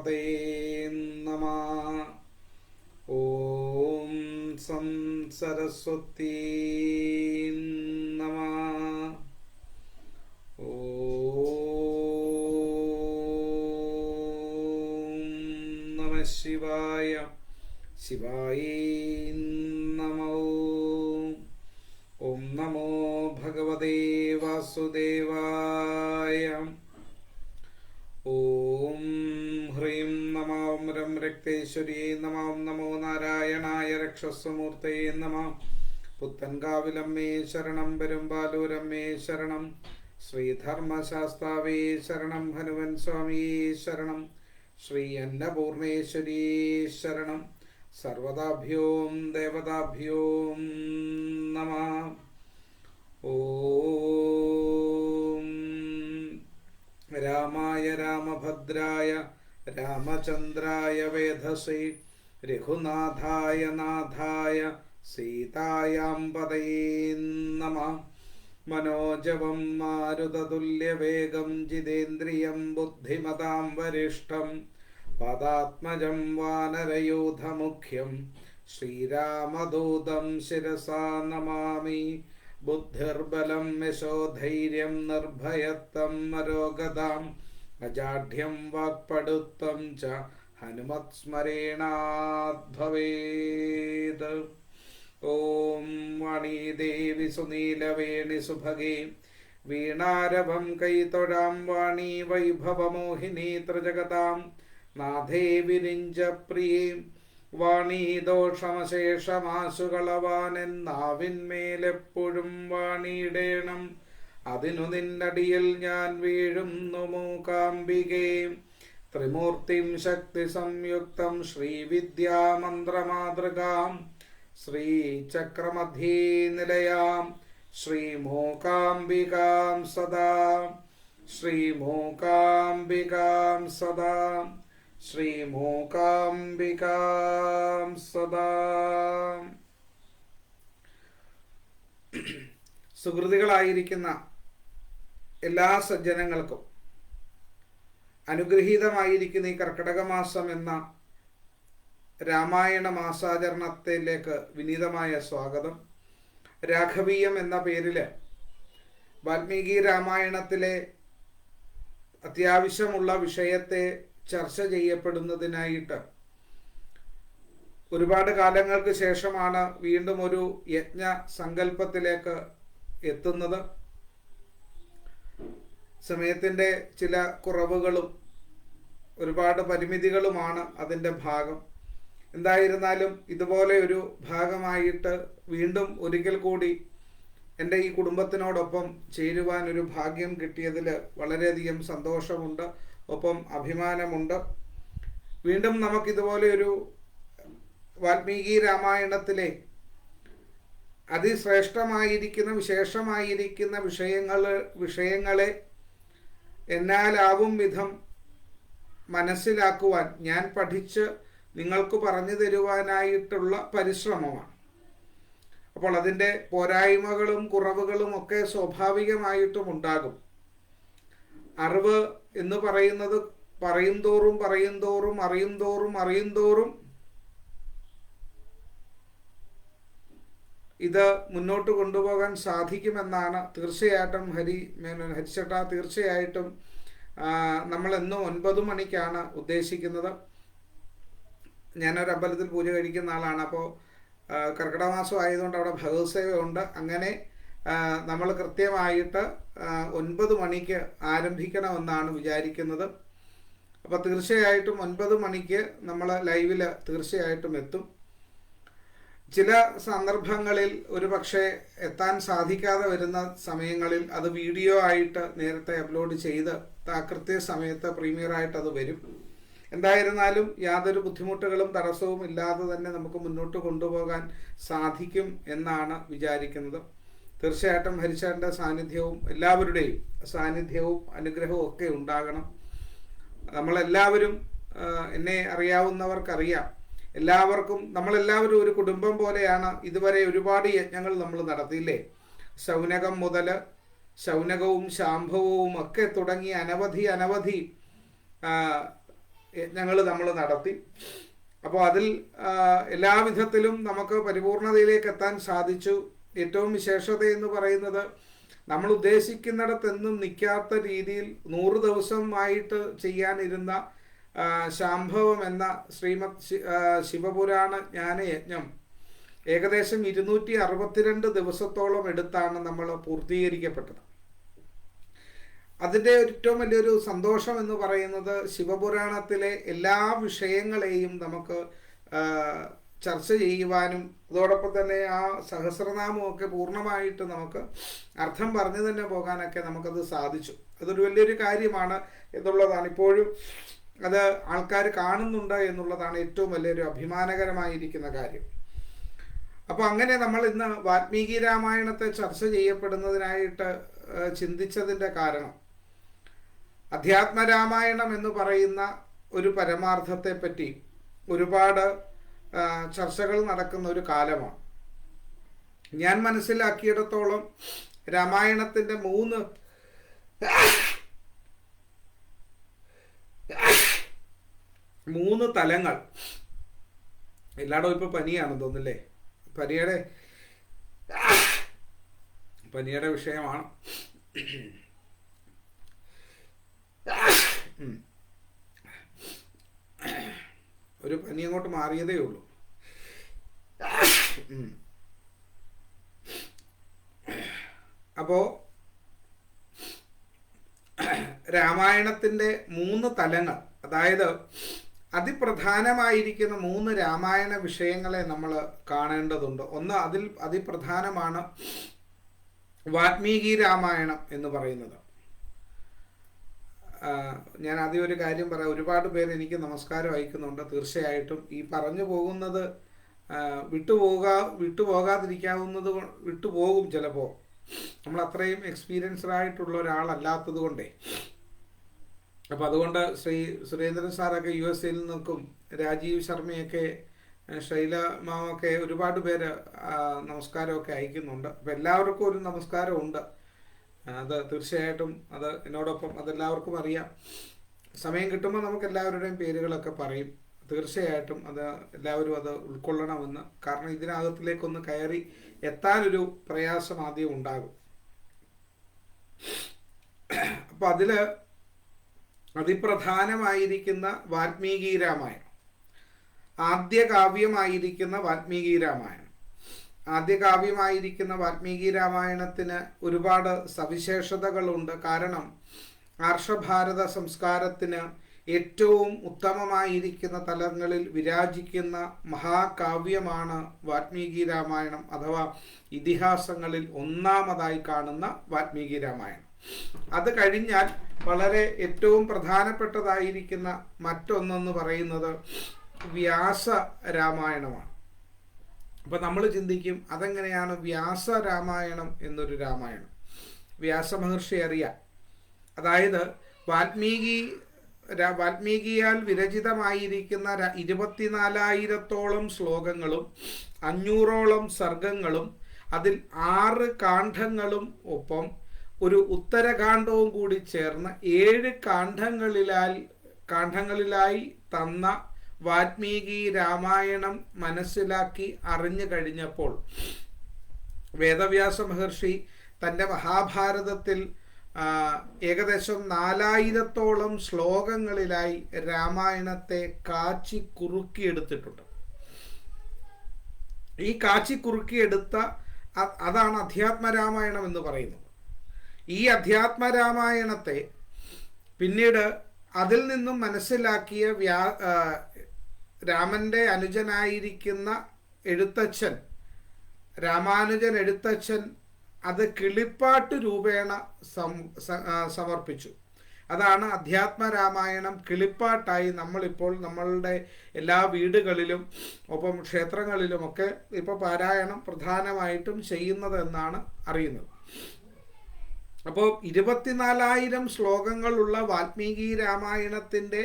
ഗണപതേ നമഃ. ഓം സം സരസ്വതീ നമഃ. ഓം നമഃ ശിവായ. ശിവായേ നമോ. ഓം നമോ ഭഗവതേ വാസുദേവായ. ഓം ഹ്രീം നമഃ. ഓം രം രക്തേശ്വരിയേ നമഃ. ഓം നമോ നാരായണായ രക്ഷസ്വമൂർത്തയേ നമഃ. പുത്തൻകാവിലമ്മേ ശരണം. പെരുമ്പാലൂരമ്മേ ശരണം. ശ്രീധർമ്മശാസ്താവേ ശരണം. ഹനുമൻ സ്വാമിയേ ശരണം. ശ്രീ അന്നപൂർണേശ്വരിയേ ശരണം. സർവദാഭ്യോം ദേവതാഭ്യോം നമഃ. ഓം രാമായ രാമഭദ്രായ രാമചന്ദ്രായ വേധസേ രഘുനാഥായ നാഥായ സീതായാം പതയേ നമഃ. മനോജവം മാരുതതുല്യവേഗം ജിതേന്ദ്രിയം ബുദ്ധിമതാം വരിഷ്ഠം പദാത്മജം വാനരയൂഥമുഖ്യം ശ്രീരാമദൂതം ശിരസാ നമാമി. ബുദ്ധിർബലം യശോധൈര്യം നിർഭയത്വം അരോഗതാം അജാഢ്യം വാക്പടുത്വം ച ഹനുമത് സ്മരേണാത് ഭവേത്. ഓം വാണീദേവി സുനീലവേണി സുഭഗേ വീണാരവം കൈതൊഴാം. വാണീ വൈഭവമോഹിനീ ത്രിജഗതാം നാഥേ വിരിഞ്ച പ്രിയേ. വാണീ ദോഷമശേഷമാശുകളവാനെന്നാവിന്മേലെപ്പോഴും വാണിയിടേണം. അതിനു നിന്നടിയിൽ ഞാൻ വീഴുന്നു മൂകാംബികേ. ത്രിമൂർത്തിം ശക്തി സംയുക്തം ശ്രീവിദ്യാമന്ത്രമാതൃകാം ശ്രീചക്രമധ്യേ നിലയാം ശ്രീമൂകാംബികാം സദാ. ശ്രീമൂകാംബികാം സദാ. ശ്രീമൂകാംബികാം സദാ. സുഹൃത്തുക്കളായിരിക്കുന്ന എല്ലാ സജ്ജനങ്ങൾക്കും അനുഗ്രഹീതമായിരിക്കുന്ന ഈ കർക്കിടക മാസം എന്ന രാമായണ മാസാചരണത്തിലേക്ക് വിനീതമായ സ്വാഗതം. രാഘവീയം എന്ന പേരിൽ വാൽമീകി രാമായണത്തിലെ അത്യാവശ്യമുള്ള വിഷയത്തെ ചർച്ച ചെയ്യപ്പെടുന്നതിനായിട്ട് ഒരുപാട് കാലങ്ങൾക്ക് ശേഷമാണ് വീണ്ടും ഒരു യജ്ഞ സങ്കല്പത്തിലേക്ക് എത്തുന്നത്. സമയത്തിൻ്റെ ചില കുറവുകളും ഒരുപാട് പരിമിതികളുമാണ് അതിൻ്റെ ഭാഗം. എന്തായിരുന്നാലും ഇതുപോലെ ഒരു ഭാഗമായിട്ട് വീണ്ടും ഒരിക്കൽ കൂടി എൻ്റെ ഈ കുടുംബത്തിനോടൊപ്പം ചേരുവാൻ ഒരു ഭാഗ്യം കിട്ടിയതിൽ വളരെയധികം സന്തോഷമുണ്ട്, ഒപ്പം അഭിമാനമുണ്ട്. വീണ്ടും നമുക്കിതുപോലെ ഒരു വാൽമീകി രാമായണത്തിലെ അതിശ്രേഷ്ഠമായിരിക്കുന്ന വിശേഷമായിരിക്കുന്ന വിഷയങ്ങളെ എന്നാലാവും വിധം മനസ്സിലാക്കുവാൻ ഞാൻ പഠിച്ച് നിങ്ങൾക്ക് പറഞ്ഞു തരുവാനായിട്ടുള്ള പരിശ്രമമാണ്. അപ്പോൾ അതിൻ്റെ പോരായ്മകളും കുറവുകളും ഒക്കെ സ്വാഭാവികമായിട്ടും ഉണ്ടാകും. അറിവ് എന്ന് പറയുന്നത് പറയും തോറും ഇത് മുന്നോട്ട് കൊണ്ടുപോകാൻ സാധിക്കുമെന്നാണ് തീർച്ചയായിട്ടും ഹരിച്ചേട്ട തീർച്ചയായിട്ടും നമ്മളെന്നും 9 മണിക്കാണ് ഉദ്ദേശിക്കുന്നത്. ഞാനൊരു അമ്പലത്തിൽ പൂജ കഴിക്കുന്ന ആളാണ്. അപ്പോൾ കർക്കിടക മാസം ആയതുകൊണ്ട് അവിടെ ഭഗവത് സേവയുണ്ട്. അങ്ങനെ നമ്മൾ കൃത്യമായിട്ട് 9 മണിക്ക് ആരംഭിക്കണമെന്നാണ് വിചാരിക്കുന്നത്. അപ്പോൾ തീർച്ചയായിട്ടും 9 മണിക്ക് നമ്മൾ ലൈവിൽ തീർച്ചയായിട്ടും എത്തും. ചില സന്ദർഭങ്ങളിൽ ഒരു പക്ഷേ എത്താൻ സാധിക്കാതെ വരുന്ന സമയങ്ങളിൽ അത് വീഡിയോ ആയിട്ട് നേരത്തെ അപ്ലോഡ് ചെയ്ത് കൃത്യസമയത്ത് പ്രീമിയറായിട്ട് അത് വരും. എന്തായിരുന്നാലും യാതൊരു ബുദ്ധിമുട്ടുകളും തടസ്സവും ഇല്ലാതെ തന്നെ നമുക്ക് മുന്നോട്ട് കൊണ്ടുപോകാൻ സാധിക്കും എന്നാണ് വിചാരിക്കുന്നത്. തീർച്ചയായിട്ടും ഹരിച്ചേട്ടൻ്റെ സാന്നിധ്യവും എല്ലാവരുടെയും സാന്നിധ്യവും അനുഗ്രഹവും ഒക്കെ ഉണ്ടാകണം. നമ്മളെല്ലാവരും, എന്നെ അറിയാവുന്നവർക്കറിയാം, നമ്മളെല്ലാവരും ഒരു കുടുംബം പോലെയാണ്. ഇതുവരെ ഒരുപാട് യജ്ഞങ്ങൾ നമ്മൾ നടത്തിയില്ലേ? ശൗനകം മുതൽ ശൗനകവും ശാംഭവവും ഒക്കെ തുടങ്ങി അനവധി യജ്ഞങ്ങൾ നമ്മൾ നടത്തി. അപ്പോൾ അതിൽ എല്ലാവിധത്തിലും നമുക്ക് പരിപൂർണതയിലേക്ക് എത്താൻ സാധിച്ചു. ഏറ്റവും വിശേഷത എന്ന് പറയുന്നത് നമ്മൾ ഉദ്ദേശിക്കുന്നിടത്തെന്നും നിൽക്കാത്ത രീതിയിൽ 100 ദിവസമായിട്ട് ചെയ്യാനിരുന്ന ശാംഭവം എന്ന ശ്രീമദ് ശിവപുരാണ ജ്ഞാനയജ്ഞം ഏകദേശം 262 ദിവസത്തോളം എടുത്താണ് നമ്മൾ പൂർത്തീകരിക്കപ്പെട്ടത്. അതിൻ്റെ ഏറ്റവും വലിയൊരു സന്തോഷം എന്ന് പറയുന്നത് ശിവപുരാണത്തിലെ എല്ലാ വിഷയങ്ങളെയും നമുക്ക് ചർച്ച ചെയ്യുവാനും അതോടൊപ്പം തന്നെ ആ സഹസ്രനാമമൊക്കെ പൂർണ്ണമായിട്ട് നമുക്ക് അർത്ഥം പറഞ്ഞു തന്നെ പോകാനൊക്കെ നമുക്കത് സാധിച്ചു. അതൊരു വലിയൊരു കാര്യമാണ് എന്നുള്ളതാണ്. ഇപ്പോഴും അത് ആൾക്കാർ കാണുന്നുണ്ട് എന്നുള്ളതാണ് ഏറ്റവും വലിയൊരു അഭിമാനകരമായിരിക്കുന്ന കാര്യം. അപ്പോൾ അങ്ങനെ നമ്മൾ ഇന്ന് വാൽമീകി രാമായണത്തെ ചർച്ച ചെയ്യപ്പെടുന്നതിനായിട്ട് ചിന്തിച്ചതിൻ്റെ കാരണം അധ്യാത്മരാമായണം എന്ന് പറയുന്ന ഒരു പരമാർത്ഥത്തെ പറ്റി ഒരുപാട് ചർച്ചകൾ നടക്കുന്ന ഒരു കാലമാണ്. ഞാൻ മനസ്സിലാക്കിയിടത്തോളം രാമായണത്തിൻ്റെ 3 തലങ്ങൾ. എല്ലായിടവും ഇപ്പോൾ പനിയാണെന്ന് തോന്നുന്നില്ലേ? പനിയുടെ വിഷയമാണ്. ഒരു പനി അങ്ങോട്ട് മാറിയതേ ഉള്ളൂ. അപ്പോ രാമായണത്തിന്റെ 3 തലങ്ങൾ, അതായത് അതിപ്രധാനമായിരിക്കുന്ന 3 രാമായണ വിഷയങ്ങളെ നമ്മൾ കാണേണ്ടതുണ്ട്. ഒന്ന്, അതിൽ അതിപ്രധാനമാണ് വാൽമീകി രാമായണം എന്ന് പറയുന്നത്. ഞാൻ ആദ്യം ഒരു കാര്യം പറയാം. ഒരുപാട് പേര് എനിക്ക് നമസ്കാരം അയക്കുന്നുണ്ട്. തീർച്ചയായിട്ടും ഈ പറഞ്ഞു പോകുന്നത് വിട്ടുപോകാതിരിക്കാവുന്നത് വിട്ടുപോകും ചിലപ്പോൾ. നമ്മൾ അത്രയും എക്സ്പീരിയൻസ്ഡ് ആയിട്ടുള്ള ഒരാളല്ലാത്തത് കൊണ്ടേ. അപ്പോൾ അതുകൊണ്ട് സുരേന്ദ്രൻ സാറൊക്കെ USA നിൽക്കും, രാജീവ് ശർമ്മയൊക്കെ, ശൈല മാമൊക്കെ ഒരുപാട് പേര് നമസ്കാരമൊക്കെ അയക്കുന്നുണ്ട്. അപ്പം എല്ലാവർക്കും ഒരു നമസ്കാരമുണ്ട്. അത് തീർച്ചയായിട്ടും അത് എന്നോടൊപ്പം അതെല്ലാവർക്കും അറിയാം. സമയം കിട്ടുമ്പോൾ നമുക്ക് എല്ലാവരുടെയും പേരുകളൊക്കെ പറയും. തീർച്ചയായിട്ടും അത് എല്ലാവരും അത് ഉൾക്കൊള്ളണമെന്ന്. കാരണം ഇതിനകത്തിലേക്കൊന്ന് കയറി എത്താനൊരു പ്രയാസം ആദ്യം ഉണ്ടാകും. അപ്പം അതിൽ അതിപ്രധാനമായിരിക്കുന്ന വാൽമീകി രാമായണം, ആദ്യ കാവ്യമായിരിക്കുന്ന വാൽമീകി രാമായണം. ആദ്യ കാവ്യമായിരിക്കുന്ന വാൽമീകി രാമായണത്തിന് ഒരുപാട് സവിശേഷതകളുണ്ട്. കാരണം ആർഷഭാരത സംസ്കാരത്തിന് ഏറ്റവും ഉത്തമമായിരിക്കുന്ന തലങ്ങളിൽ വിരാജിക്കുന്ന മഹാകാവ്യമാണ് വാൽമീകി രാമായണം, അഥവാ ഇതിഹാസങ്ങളിൽ ഒന്നാമതായി കാണുന്ന വാൽമീകി രാമായണം. അത് കഴിഞ്ഞാൽ വളരെ ഏറ്റവും പ്രധാനപ്പെട്ടതായിരിക്കുന്ന മറ്റൊന്നെന്ന് പറയുന്നത് വ്യാസ രാമായണമാണ്. അപ്പം നമ്മൾ ചിന്തിക്കും, അതെങ്ങനെയാണ് വ്യാസ രാമായണം എന്നൊരു രാമായണം? വ്യാസമഹർഷി അറിയാം. അതായത് വാൽമീകിയാൽ വിരചിതമായിരിക്കുന്ന 24,000-ഓളം ശ്ലോകങ്ങളും 500-ഓളം സർഗങ്ങളും അതിൽ 6 കാണ്ഡങ്ങളും ഒപ്പം ഒരു ഉത്തരകാണ്ഡവും കൂടി ചേർന്ന് 7 കാണ്ഡങ്ങളിലായി തന്ന വാൽമീകി രാമായണം മനസ്സിലാക്കി അറിഞ്ഞു കഴിഞ്ഞപ്പോൾ വേദവ്യാസ മഹർഷി തൻ്റെ മഹാഭാരതത്തിൽ ഏകദേശം 4,000-ഓളം ശ്ലോകങ്ങളിലായി രാമായണത്തെ കാച്ചി കുറുക്കിയെടുത്തിട്ടുണ്ട്. ഈ കാച്ചി കുറുക്കിയെടുത്ത അതാണ് അധ്യാത്മരാമായണം എന്ന് പറയുന്നത്. ഈ അധ്യാത്മരാമായണത്തെ പിന്നീട് അതിൽ നിന്നും മനസ്സിലാക്കിയ രാമൻ്റെ അനുജനായിരിക്കുന്ന എഴുത്തച്ഛൻ, രാമാനുജൻ എഴുത്തച്ഛൻ അത് കിളിപ്പാട്ട് രൂപേണ സമർപ്പിച്ചു. അതാണ് അധ്യാത്മരാമായണം കിളിപ്പാട്ടായി നമ്മളിപ്പോൾ നമ്മളുടെ എല്ലാ വീടുകളിലും ഒപ്പം ക്ഷേത്രങ്ങളിലുമൊക്കെ ഇപ്പോൾ പാരായണം പ്രധാനമായിട്ടും ചെയ്യുന്നത് എന്നാണ് അറിയുന്നത്. അപ്പോൾ 24,000 ശ്ലോകങ്ങളുള്ള വാൽമീകി രാമായണത്തിൻ്റെ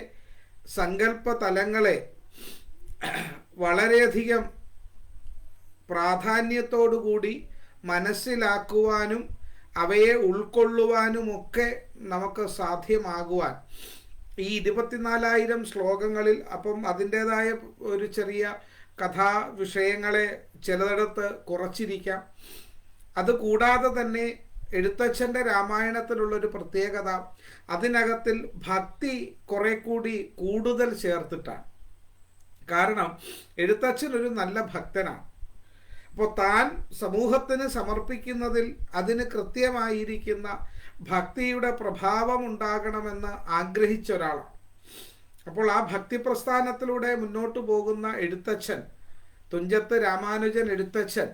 സങ്കല്പ തലങ്ങളെ വളരെയധികം പ്രാധാന്യത്തോടുകൂടി മനസ്സിലാക്കുവാനും അവയെ ഉൾക്കൊള്ളുവാനുമൊക്കെ നമുക്ക് സാധ്യമാകുവാൻ ഈ 24,000 ശ്ലോകങ്ങളിൽ അപ്പം അതിൻ്റെതായ ഒരു ചെറിയ കഥാ വിഷയങ്ങളെ ചിലയിടത്ത് കുറച്ചിരിക്കാം. അതുകൂടാതെ തന്നെ എഴുത്തച്ഛൻ്റെ രാമായണത്തിലുള്ളൊരു പ്രത്യേകത, അതിനകത്തിൽ ഭക്തി കുറെ കൂടി കൂടുതൽ ചേർത്തിട്ടാണ്. കാരണം എഴുത്തച്ഛൻ ഒരു നല്ല ഭക്തനാണ്. അപ്പോൾ താൻ സമൂഹത്തിന് സമർപ്പിക്കുന്നതിൽ അതിന് കൃത്യമായിരിക്കുന്ന ഭക്തിയുടെ പ്രഭാവം ഉണ്ടാകണമെന്ന് ആഗ്രഹിച്ച ഒരാളാണ്. അപ്പോൾ ആ ഭക്തി പ്രസ്ഥാനത്തിലൂടെ മുന്നോട്ട് പോകുന്ന എഴുത്തച്ഛൻ, തുഞ്ചത്ത് രാമാനുജൻ എഴുത്തച്ഛൻ,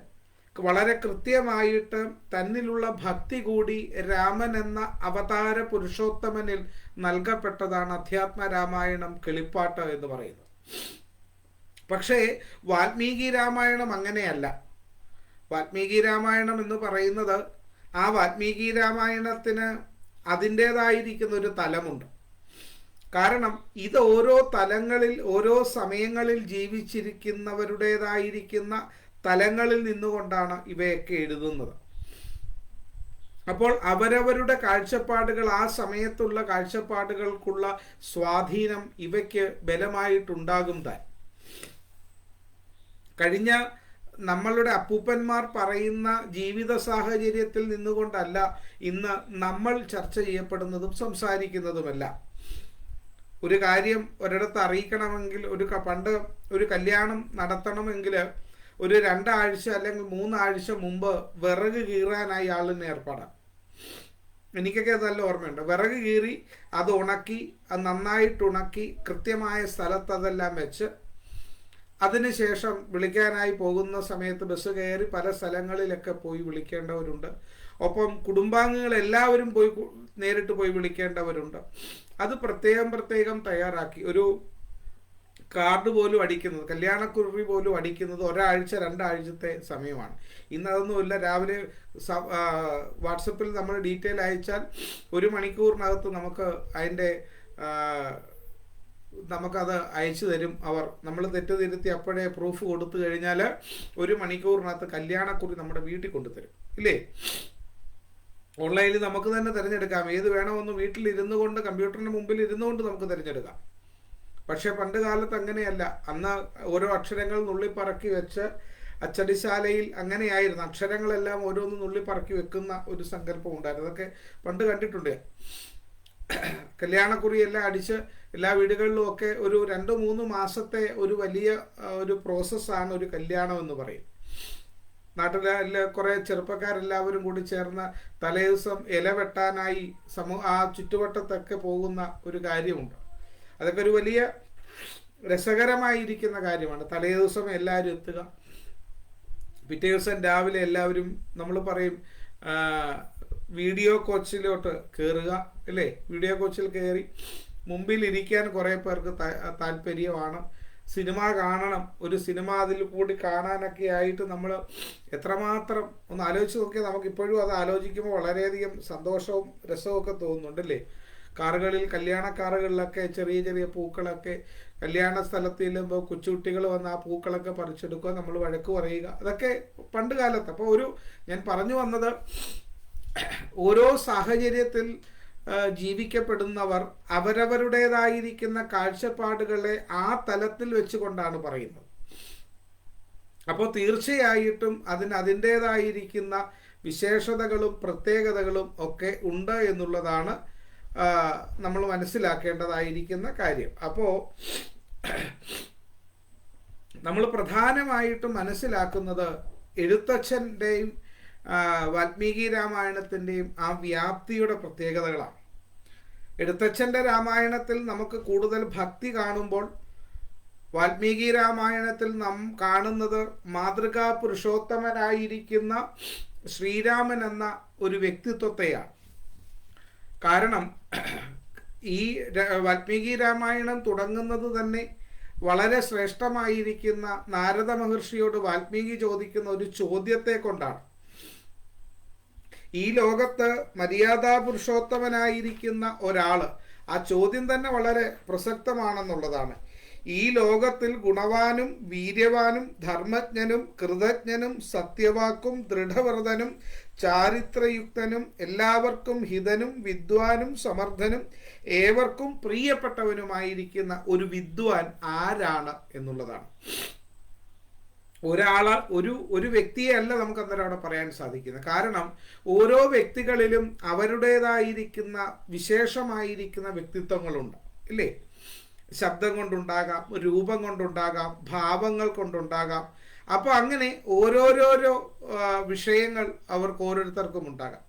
വളരെ കൃത്യമായിട്ട് തന്നിലുള്ള ഭക്തി കൂടി രാമൻ എന്ന അവതാര പുരുഷോത്തമനിൽ നൽകപ്പെട്ടതാണ് അധ്യാത്മ രാമായണം കിളിപ്പാട്ട് എന്ന് പറയുന്നത്. പക്ഷേ വാൽമീകി രാമായണം അങ്ങനെയല്ല. വാൽമീകി രാമായണം എന്ന് പറയുന്നത്, ആ വാൽമീകി രാമായണത്തിന് അതിൻ്റേതായിരിക്കുന്ന ഒരു തലമുണ്ട്. കാരണം ഇത് ഓരോ തലങ്ങളിൽ, ഓരോ സമയങ്ങളിൽ ജീവിച്ചിരിക്കുന്നവരുടേതായിരിക്കുന്ന തലങ്ങളിൽ നിന്നുകൊണ്ടാണ് ഇവയൊക്കെ എഴുതുന്നത്. അപ്പോൾ അവരവരുടെ കാഴ്ചപ്പാടുകൾ, ആ സമയത്തുള്ള കാഴ്ചപ്പാടുകൾക്കുള്ള സ്വാധീനം ഇവയ്ക്ക് ബലമായിട്ടുണ്ടാകും താൻ. കഴിഞ്ഞ നമ്മളുടെ അപ്പൂപ്പന്മാർ പറയുന്ന ജീവിത സാഹചര്യത്തിൽ നിന്നുകൊണ്ടല്ല ഇന്ന് നമ്മൾ ചർച്ച ചെയ്യപ്പെടുന്നതും സംസാരിക്കുന്നതുമല്ല. ഒരു കാര്യം ഒരിടത്ത് അറിയിക്കണമെങ്കിൽ, പണ്ട് ഒരു കല്യാണം നടത്തണമെങ്കിൽ ഒരു 2 ആഴ്ച അല്ലെങ്കിൽ 3 ആഴ്ച മുമ്പ് വിറക് കീറാനായി ആളിന് ഏർപ്പാടാണ്. എനിക്കൊക്കെ നല്ല ഓർമ്മയുണ്ട്. വിറക് കീറി അത് ഉണക്കി, അത് നന്നായിട്ട് ഉണക്കി കൃത്യമായ സ്ഥലത്ത് അതെല്ലാം വെച്ച്, അതിനുശേഷം വിളിക്കാനായി പോകുന്ന സമയത്ത് ബസ് കയറി പല സ്ഥലങ്ങളിലൊക്കെ പോയി വിളിക്കേണ്ടവരുണ്ട്. ഒപ്പം കുടുംബാംഗങ്ങൾ എല്ലാവരും നേരിട്ട് പോയി വിളിക്കേണ്ടവരുണ്ട്. അത് പ്രത്യേകം തയ്യാറാക്കി ഒരു കാർഡ് പോലും അടിക്കുന്നത്, കല്യാണക്കുറി പോലും അടിക്കുന്നത് 1 ആഴ്ച 2 ആഴ്ചത്തെ സമയമാണ്. ഇന്നതൊന്നുമില്ല. രാവിലെ വാട്സപ്പിൽ നമ്മൾ ഡീറ്റെയിൽ അയച്ചാൽ 1 മണിക്കൂറിനകത്ത് നമുക്കത് അയച്ചു തരും അവർ. നമ്മൾ തെറ്റുതിരുത്തി അപ്പോഴേ പ്രൂഫ് കൊടുത്തു കഴിഞ്ഞാൽ 1 മണിക്കൂറിനകത്ത് കല്യാണക്കുറി നമ്മുടെ വീട്ടിൽ കൊണ്ടുതരും, ഇല്ലേ? ഓൺലൈനിൽ നമുക്ക് തന്നെ തിരഞ്ഞെടുക്കാം. ഏത് വേണമെന്ന് വീട്ടിലിരുന്നു കൊണ്ട്, കമ്പ്യൂട്ടറിന് മുമ്പിൽ ഇരുന്നുകൊണ്ട് നമുക്ക് തിരഞ്ഞെടുക്കാം. പക്ഷെ പണ്ട് കാലത്ത് അങ്ങനെയല്ല. അന്ന് ഓരോ അക്ഷരങ്ങൾ നുള്ളിപ്പറക്കി വെച്ച് അച്ചടിശാലയിൽ അങ്ങനെയായിരുന്നു. അക്ഷരങ്ങളെല്ലാം ഓരോന്ന് നുള്ളിപ്പറക്കി വെക്കുന്ന ഒരു സങ്കല്പം ഉണ്ടായിരുന്നു. അതൊക്കെ പണ്ട് കണ്ടിട്ടുണ്ട്. കല്യാണക്കുറിയെല്ലാം അടിച്ച് എല്ലാ വീടുകളിലും ഒക്കെ ഒരു 2-3 മാസത്തെ ഒരു വലിയ ഒരു പ്രോസസ്സാണ് ഒരു കല്യാണം എന്ന് പറയും. നാട്ടിലെ കുറെ ചെറുപ്പക്കാരെല്ലാവരും കൂടി ചേർന്ന് തലേ ദിവസം ഇല വെട്ടാനായി ആ ചുറ്റുവട്ടത്തൊക്കെ പോകുന്ന ഒരു കാര്യമുണ്ട്. അതൊക്കെ ഒരു വലിയ രസകരമായിരിക്കുന്ന കാര്യമാണ്. തലേ ദിവസം എല്ലാവരും എത്തുക, പിറ്റേ ദിവസം രാവിലെ എല്ലാവരും, നമ്മൾ പറയും, വീഡിയോ കോച്ചിലോട്ട് കയറുക, അല്ലേ? വീഡിയോ കോച്ചിൽ കയറി മുമ്പിൽ ഇരിക്കാൻ കുറേ പേർക്ക് താല്പര്യമാണ്. സിനിമ കാണണം, ഒരു സിനിമ അതിൽ കൂടി കാണാനൊക്കെ ആയിട്ട് നമ്മൾ എത്രമാത്രം ഒന്ന് ആലോചിച്ച് നോക്കിയാൽ നമുക്കിപ്പോഴും അത് ആലോചിക്കുമ്പോൾ വളരെയധികം സന്തോഷവും രസവും ഒക്കെ തോന്നുന്നുണ്ടല്ലേ? കാറുകളിൽ, കല്യാണ കാറുകളിലൊക്കെ ചെറിയ ചെറിയ പൂക്കളൊക്കെ കല്യാണ സ്ഥലത്ത് ചെല്ലുമ്പോൾ കൊച്ചുകുട്ടികൾ വന്ന് ആ പൂക്കളൊക്കെ പറിച്ചെടുക്കുക, നമ്മൾ വഴക്ക് പറയുക, അതൊക്കെ പണ്ട് കാലത്ത്. അപ്പോൾ ഞാൻ പറഞ്ഞു വന്നത്, ഓരോ സാഹചര്യത്തിൽ ജീവിക്കപ്പെടുന്നവർ അവരവരുടേതായിരിക്കുന്ന കാഴ്ചപ്പാടുകളെ ആ തലത്തിൽ വെച്ചുകൊണ്ടാണ് പറയുന്നത്. അപ്പോൾ തീർച്ചയായിട്ടും അതിൻ്റേതായിരിക്കുന്ന വിശേഷതകളും പ്രത്യേകതകളും ഒക്കെ ഉണ്ട് എന്നുള്ളതാണ് നമ്മൾ മനസ്സിലാക്കേണ്ടതായിരിക്കുന്ന കാര്യം. അപ്പോൾ നമ്മൾ പ്രധാനമായിട്ടും മനസ്സിലാക്കുന്നത് എഴുത്തച്ഛൻ്റെയും വാൽമീകി രാമായണത്തിൻ്റെയും ആ വ്യാപ്തിയുടെ പ്രത്യേകതകളാണ്. എഴുത്തച്ഛൻ്റെ രാമായണത്തിൽ നമുക്ക് കൂടുതൽ ഭക്തി കാണുമ്പോൾ വാൽമീകി രാമായണത്തിൽ നാം കാണുന്നത് മാതൃകാ പുരുഷോത്തമനായിരിക്കുന്ന ശ്രീരാമൻ എന്ന ഒരു വ്യക്തിത്വത്തെയാണ്. കാരണം ഈ വാൽമീകി രാമായണം തുടങ്ങുന്നത് തന്നെ വളരെ ശ്രേഷ്ഠമായിരിക്കുന്ന നാരദ മഹർഷിയോട് വാൽമീകി ചോദിക്കുന്ന ഒരു ചോദ്യത്തെ കൊണ്ടാണ്. ഈ ലോകത്ത് മര്യാദാ പുരുഷോത്തമനായിരിക്കുന്ന ഒരാള്, ആ ചോദ്യം തന്നെ വളരെ പ്രസക്തമാണെന്നുള്ളതാണ്. ഈ ലോകത്തിൽ ഗുണവാനും വീര്യവാനും ധർമ്മജ്ഞനും കൃതജ്ഞനും സത്യവാക്കും ദൃഢവ്രതനും ചാരിത്രയുക്തനും എല്ലാവർക്കും ഹിതനും വിദ്വാനും സമർത്ഥനും ഏവർക്കും പ്രിയപ്പെട്ടവനുമായിരിക്കുന്ന ഒരു വിദ്വാൻ ആരാണ് എന്നുള്ളതാണ്. ഒരു വ്യക്തിയെ അല്ല നമുക്ക് അന്നേരം അവിടെ പറയാൻ സാധിക്കുന്നത്. കാരണം ഓരോ വ്യക്തികളിലും അവരുടേതായിരിക്കുന്ന വിശേഷമായിരിക്കുന്ന വ്യക്തിത്വങ്ങളുണ്ട്, ഇല്ലേ? ശബ്ദം കൊണ്ടുണ്ടാകാം, രൂപം കൊണ്ടുണ്ടാകാം, ഭാവങ്ങൾ കൊണ്ടുണ്ടാകാം. അപ്പോൾ അങ്ങനെ ഓരോരോരോ വിഷയങ്ങൾ അവർക്ക് ഓരോരുത്തർക്കും ഉണ്ടാകാം.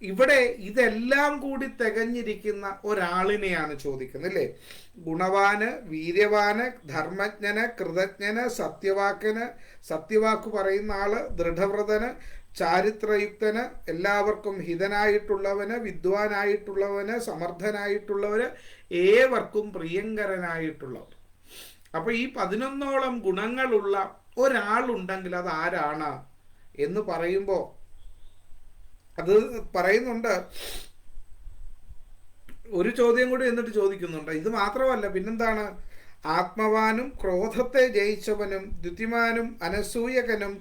ഇവിടെ ഇതെല്ലാം കൂടി തികഞ്ഞിരിക്കുന്ന ഒരാളിനെയാണ് ചോദിക്കുന്നത്, അല്ലേ? ഗുണവാന്, വീര്യവാന്, ധർമ്മജ്ഞന്, കൃതജ്ഞന്, സത്യവാക്ക് പറയുന്ന ആള്, ദൃഢവ്രതന്, ചാരിത്രയുക്തന്, എല്ലാവർക്കും ഹിതനായിട്ടുള്ളവന്, വിദ്വാനായിട്ടുള്ളവന്, സമർത്ഥനായിട്ടുള്ളവന്, ഏവർക്കും പ്രിയങ്കരനായിട്ടുള്ളവർ. അപ്പൊ ഈ 11ഓളം ഗുണങ്ങളുള്ള ഒരാളുണ്ടെങ്കിൽ അത് ആരാണ് എന്ന് പറയുമ്പോൾ അത് പറയുന്നുണ്ട്. ഒരു ചോദ്യം കൂടി എന്നിട്ട് ചോദിക്കുന്നുണ്ട്. ഇത് മാത്രമല്ല, പിന്നെന്താണ്? ആത്മവാനും ക്രോധത്തെ ജയിച്ചവനും ദ്യുതിമാനും അനസൂയകനും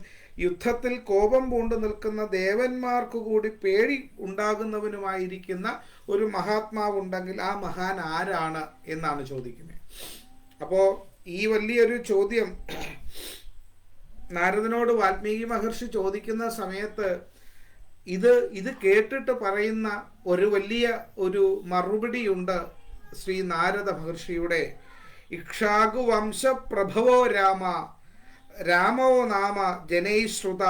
യുദ്ധത്തിൽ കോപം പൂണ്ടു നിൽക്കുന്ന ദേവന്മാർക്കു കൂടി പേടി ഉണ്ടാകുന്നവനുമായിരിക്കുന്ന ഒരു മഹാത്മാവുണ്ടെങ്കിൽ ആ മഹാൻ ആരാണ് എന്നാണ് ചോദിക്കുന്നത്. അപ്പോൾ ഈ വലിയൊരു ചോദ്യം നാരദനോട് വാൽമീകി മഹർഷി ചോദിക്കുന്ന സമയത്ത് ഇത് കേട്ടിട്ട് പറയുന്ന ഒരു വലിയ ഒരു മറുപടിയുണ്ട് ശ്രീ നാരദ മഹർഷിയുടെ. ഇക്ഷാകു വംശ പ്രഭവോ രാമോ നാമ ജനൈശ്രുത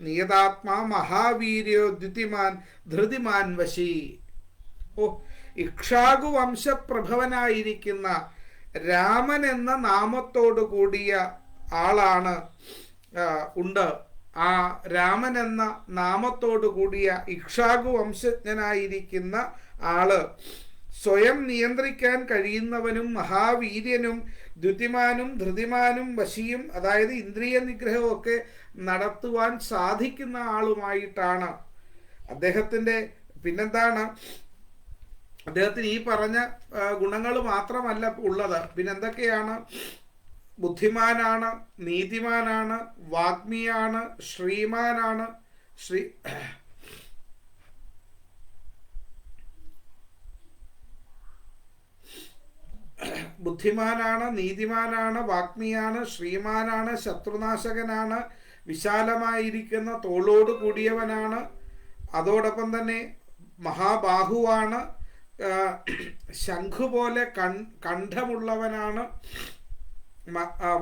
നിയതാത്മാ മഹാവീര്യോ ദ്യുതിമാൻ ധൃതിമാൻ വശി. ഇക്ഷാകു വംശപ്രഭവനായിരിക്കുന്ന രാമൻ എന്ന നാമത്തോടു കൂടിയ ആളാണ് ഉണ്ട്. ആ രാമൻ എന്ന നാമത്തോടു കൂടിയ ഇക്ഷാകു വംശജ്ഞനായിരിക്കുന്ന ആള് സ്വയം നിയന്ത്രിക്കാൻ കഴിയുന്നവനും മഹാവീര്യനും ദ്യുതിമാനും ധൃതിമാനും വശിയും, അതായത് ഇന്ദ്രിയ നിഗ്രഹവും ഒക്കെ നടത്തുവാൻ സാധിക്കുന്ന ആളുമായിട്ടാണ് അദ്ദേഹത്തിൻ്റെ. പിന്നെന്താണ്? അദ്ദേഹത്തിന് ഈ പറഞ്ഞ ഗുണങ്ങൾ മാത്രമല്ല ഉള്ളത്, പിന്നെന്തൊക്കെയാണ്? ബുദ്ധിമാനാണ്, നീതിമാനാണ്, വാഗ്മിയാണ്, ശ്രീമാനാണ്. ബുദ്ധിമാനാണ്, നീതിമാനാണ്, വാഗ്മിയാണ്, ശ്രീമാനാണ്, ശത്രുനാശകനാണ്, വിശാലമായിരിക്കുന്ന തോളോട് കൂടിയവനാണ്, അതോടൊപ്പം തന്നെ മഹാബാഹുവാണ്, ശംഖുപോലെ കണ്ഠമുള്ളവനാണ്,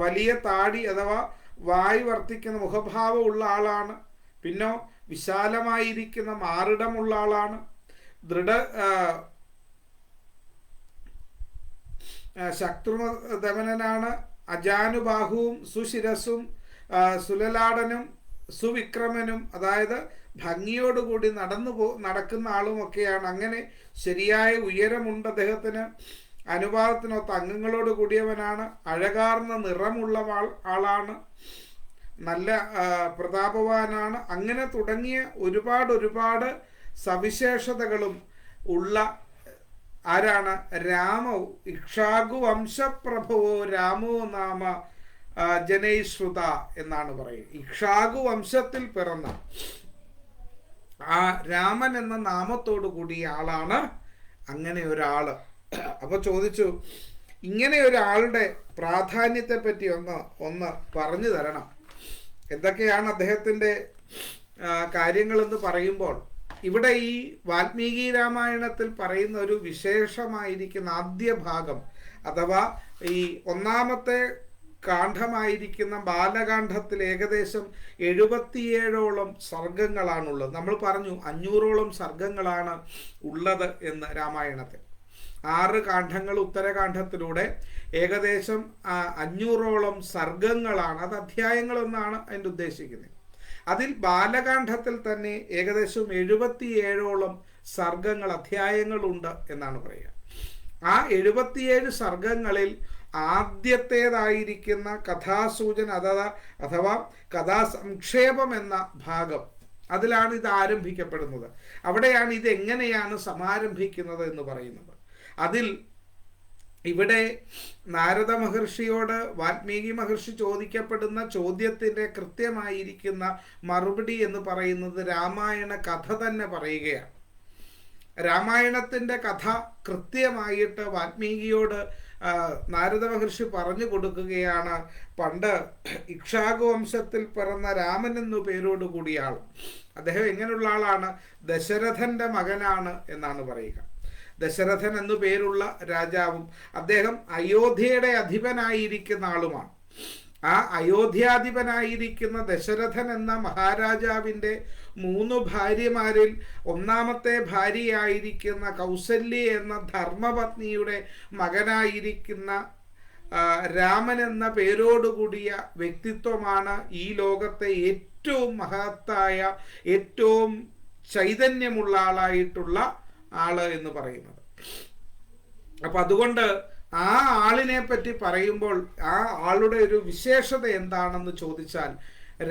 വലിയ താടി അഥവാ വായ് വർത്തിക്കുന്ന മുഖഭാവമുള്ള ആളാണ്, പിന്നെ വിശാലമായിരിക്കുന്ന മാറിടമുള്ള ആളാണ്, ശത്രുദമനനാണ്, അജാനുബാഹുവും സുശിരസും സുലലാടനും സുവിക്രമനും, അതായത് ഭംഗിയോടുകൂടി നടക്കുന്ന ആളുമൊക്കെയാണ്. അങ്ങനെ ശരിയായ ഉയരമുണ്ട് അദ്ദേഹത്തിന്, അനുപാതത്തിനൊത്ത അംഗങ്ങളോട് കൂടിയവനാണ്, അഴകാർന്ന നിറമുള്ള ആളാണ്, നല്ല പ്രതാപവാനാണ്. അങ്ങനെ തുടങ്ങിയ ഒരുപാട് സവിശേഷതകളും ഉള്ള ആരാണ്? രാമോ ഇക്ഷാകു വംശപ്രഭവോ രാമോ നാമ ജനൈശ്രുത എന്നാണ് പറയുന്നത്. ഇക്ഷാകു വംശത്തിൽ പിറന്ന ആ രാമൻ എന്ന നാമത്തോടു കൂടിയ ആളാണ് അങ്ങനെ ഒരാള്. അപ്പൊ ചോദിച്ചു, ഇങ്ങനെ ഒരാളുടെ പ്രാധാന്യത്തെ പറ്റി ഒന്ന് പറഞ്ഞു തരണം. എന്തൊക്കെയാണ് അദ്ദേഹത്തിന്റെ കാര്യങ്ങളെന്ന് പറയുമ്പോൾ, ഇവിടെ ഈ വാൽമീകി രാമായണത്തിൽ പറയുന്ന ഒരു വിശേഷമായിരിക്കുന്ന ആദ്യ ഭാഗം അഥവാ ഈ ഒന്നാമത്തെ കാണ്ഡമായിരിക്കുന്ന ബാലകാണ്ഡത്തിൽ ഏകദേശം 77ഓളം സർഗങ്ങളാണുള്ളത്. നമ്മൾ പറഞ്ഞു 500ഓളം സർഗങ്ങളാണ് ഉള്ളത് എന്ന് രാമായണത്തിൽ. 6 കാണ്ഡങ്ങൾ ഉത്തരകാണ്ഡത്തിലൂടെ ഏകദേശം 500ഓളം സർഗങ്ങളാണ്. അത് അധ്യായങ്ങളെന്നാണ് അതിൻ്റെ ഉദ്ദേശിക്കുന്നത്. അതിൽ ബാലകാണ്ഡത്തിൽ തന്നെ ഏകദേശം 77ഓളം സർഗങ്ങൾ അധ്യായങ്ങളുണ്ട് എന്നാണ് പറയുക. ആ 77 സർഗങ്ങളിൽ ആദ്യത്തേതായിരിക്കുന്ന കഥാസൂചന അഥവാ കഥാസംക്ഷേപം എന്ന ഭാഗം, അതിലാണ് ഇത് ആരംഭിക്കപ്പെടുന്നത്. അവിടെയാണ് ഇത് എങ്ങനെയാണ് സമാരംഭിക്കുന്നത് എന്ന് പറയുന്നത്. അതിൽ ഇവിടെ നാരദ മഹർഷിയോട് വാൽമീകി മഹർഷി ചോദിക്കപ്പെടുന്ന ചോദ്യത്തിൻ്റെ കൃത്യമായിരിക്കുന്ന മറുപടി എന്ന് പറയുന്നത് രാമായണ കഥ തന്നെ പറയുകയാണ്. രാമായണത്തിൻ്റെ കഥ കൃത്യമായിട്ട് വാൽമീകിയോട് നാരദ മഹർഷി പറഞ്ഞു കൊടുക്കുകയാണ്. പണ്ട് ഇക്ഷ്വാകു വംശത്തിൽ പിറന്ന രാമൻ എന്നു പേരോട് കൂടിയ ആൾ. അദ്ദേഹം എങ്ങനെയുള്ള ആളാണ്? ദശരഥന്റെ മകനാണ് എന്നാണ് പറയുക. ദശരഥൻ എന്നു പേരുള്ള രാജാവും അദ്ദേഹം അയോധ്യയുടെ അധിപനായിരിക്കുന്ന ആളുമാണ്. ആ അയോധ്യാധിപനായിരിക്കുന്ന ദശരഥൻ എന്ന മഹാരാജാവിൻ്റെ 3 ഭാര്യമാരിൽ ഒന്നാമത്തെ ഭാര്യയായിരിക്കുന്ന കൗസല്യ എന്ന ധർമ്മപത്നിയുടെ മകനായിരിക്കുന്ന രാമൻ എന്ന പേരോടുകൂടിയ വ്യക്തിത്വമാണ് ഈ ലോകത്തെ ഏറ്റവും മഹത്തായ, ഏറ്റവും ചൈതന്യമുള്ള ആളായിട്ടുള്ള ആള് എന്ന് പറയുന്നത്. അപ്പം അതുകൊണ്ട് ആ ആളിനെ പറ്റി പറയുമ്പോൾ ആ ആളുടെ ഒരു വിശേഷത എന്താണെന്ന് ചോദിച്ചാൽ,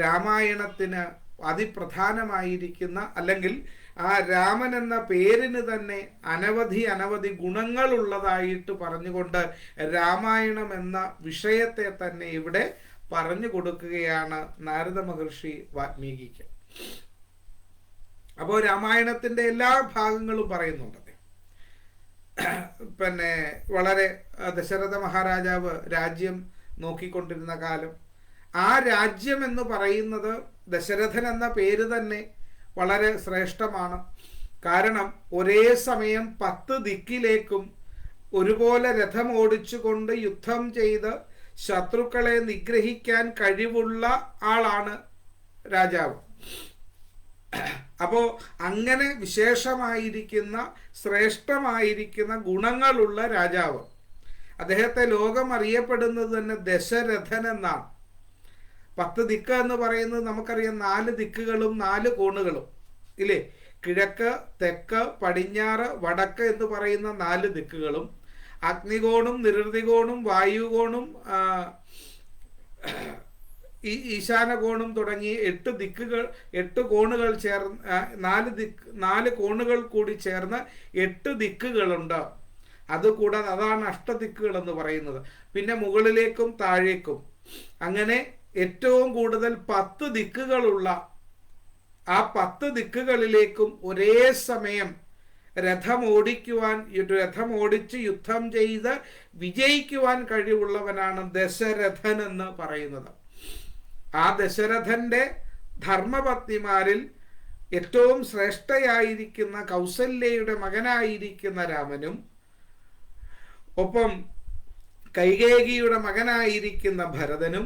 രാമായണത്തിന് അതിപ്രധാനമായിരിക്കുന്ന, അല്ലെങ്കിൽ ആ രാമൻ എന്ന പേരിന് തന്നെ അനവധി ഗുണങ്ങളുള്ളതായിട്ട് പറഞ്ഞുകൊണ്ട് രാമായണം എന്ന വിഷയത്തെ തന്നെ ഇവിടെ പറഞ്ഞു കൊടുക്കുകയാണ് നാരദ മഹർഷി വാൽമീകിക്ക്. അപ്പോൾ രാമായണത്തിൻ്റെ എല്ലാ ഭാഗങ്ങളും പറയുന്നുണ്ട്. പിന്നെ വളരെ ദശരഥ മഹാരാജാവ് രാജ്യം നോക്കിക്കൊണ്ടിരുന്ന കാലം, ആ രാജ്യം എന്ന് പറയുന്നത് ദശരഥൻ എന്ന പേര് തന്നെ വളരെ ശ്രേഷ്ഠമാണ്. കാരണം ഒരേ സമയം 10 ദിക്കിലേക്കും ഒരുപോലെ രഥം ഓടിച്ചുകൊണ്ട് യുദ്ധം ചെയ്ത് ശത്രുക്കളെ നിഗ്രഹിക്കാൻ കഴിവുള്ള ആളാണ് രാജാവ്. അപ്പോൾ അങ്ങനെ വിശേഷമായിരിക്കുന്ന, ശ്രേഷ്ഠമായിരിക്കുന്ന ഗുണങ്ങളുള്ള രാജാവ്. അദ്ദേഹത്തെ ലോകം അറിയപ്പെടുന്നത് തന്നെ ദശരഥൻ എന്നാണ്. 10 ദിക്ക് എന്ന് പറയുന്നത് നമുക്കറിയാം, 4 ദിക്കുകളും 4 കോണുകളും ഇല്ലേ? കിഴക്ക്, തെക്ക്, പടിഞ്ഞാറ്, വടക്ക് എന്ന് പറയുന്ന 4 ദിക്കുകളും, അഗ്നികോണും നിരുതികോണും വായുകോണും ഈശാനകോണും തുടങ്ങി 8 ദിക്കുകൾ, 8 കോണുകൾ ചേർന്ന് 4 കോണുകൾ കൂടി ചേർന്ന് 8 ദിക്കുകളുണ്ട്. അതുകൂടാതെ അതാണ് അഷ്ടദിക്കുകൾ എന്ന് പറയുന്നത്. പിന്നെ മുകളിലേക്കും താഴേക്കും, അങ്ങനെ ഏറ്റവും കൂടുതൽ 10 ദിക്കുകളുള്ള ആ 10 ദിക്കുകളിലേക്കും ഒരേ സമയം രഥം ഓടിച്ച് യുദ്ധം ചെയ്ത് വിജയിക്കുവാൻ കഴിവുള്ളവനാണ് ദശരഥൻ എന്ന് പറയുന്നത്. ആ ദശരഥന്റെ ധർമ്മപത്നിമാരിൽ ഏറ്റവും ശ്രേഷ്ഠയായിരിക്കുന്ന കൗസല്യയുടെ മകനായിരിക്കുന്ന രാമനും, ഒപ്പം കൈകേയിയുടെ മകനായിരിക്കുന്ന ഭരതനും,